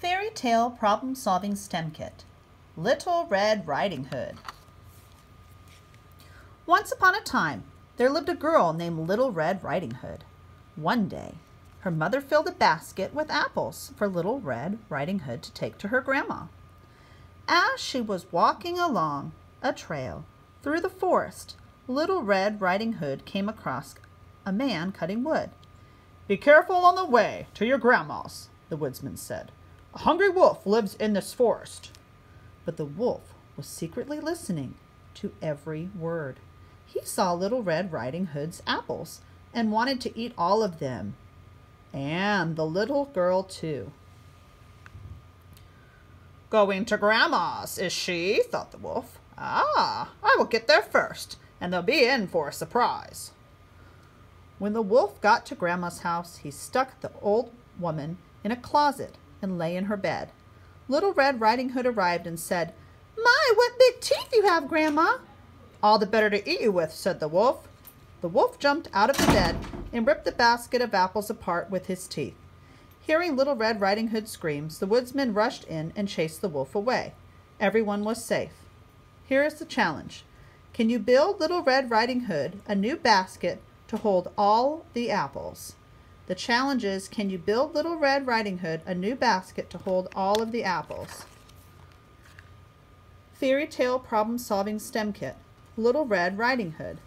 Fairy Tale Problem-Solving STEM Kit, Little Red Riding Hood. Once upon a time, there lived a girl named Little Red Riding Hood. One day, her mother filled a basket with apples for Little Red Riding Hood to take to her grandma. As she was walking along a trail through the forest, Little Red Riding Hood came across a man cutting wood. "Be careful on the way to your grandma's," the woodsman said. "A hungry wolf lives in this forest." But the wolf was secretly listening to every word. He saw Little Red Riding Hood's apples and wanted to eat all of them, and the little girl too. "Going to grandma's, is she?" thought the wolf. "Ah, I will get there first, and they'll be in for a surprise." When the wolf got to Grandma's house, he stuck the old woman in a closet and lay in her bed. Little Red Riding Hood arrived and said, "My, what big teeth you have, Grandma!" "All the better to eat you with," said the wolf. The wolf jumped out of the bed and ripped the basket of apples apart with his teeth. Hearing Little Red Riding Hood's screams, the woodsman rushed in and chased the wolf away. Everyone was safe. Here is the challenge. Can you build Little Red Riding Hood a new basket to hold all the apples? The challenge is, can you build Little Red Riding Hood a new basket to hold all of the apples? Fairy Tale Problem-Solving STEM Kit, Little Red Riding Hood.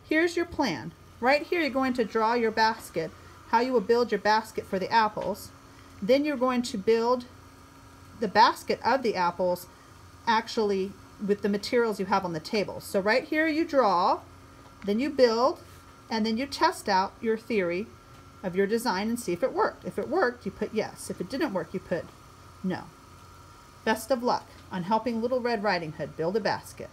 Here's your plan. Right here you're going to draw your basket, how you will build your basket for the apples. Then you're going to build the basket of the apples actually with the materials you have on the table. So right here you draw, then you build, and then you test out your theory of your design and see if it worked. If it worked, you put yes. If it didn't work, you put no. Best of luck on helping Little Red Riding Hood build a basket.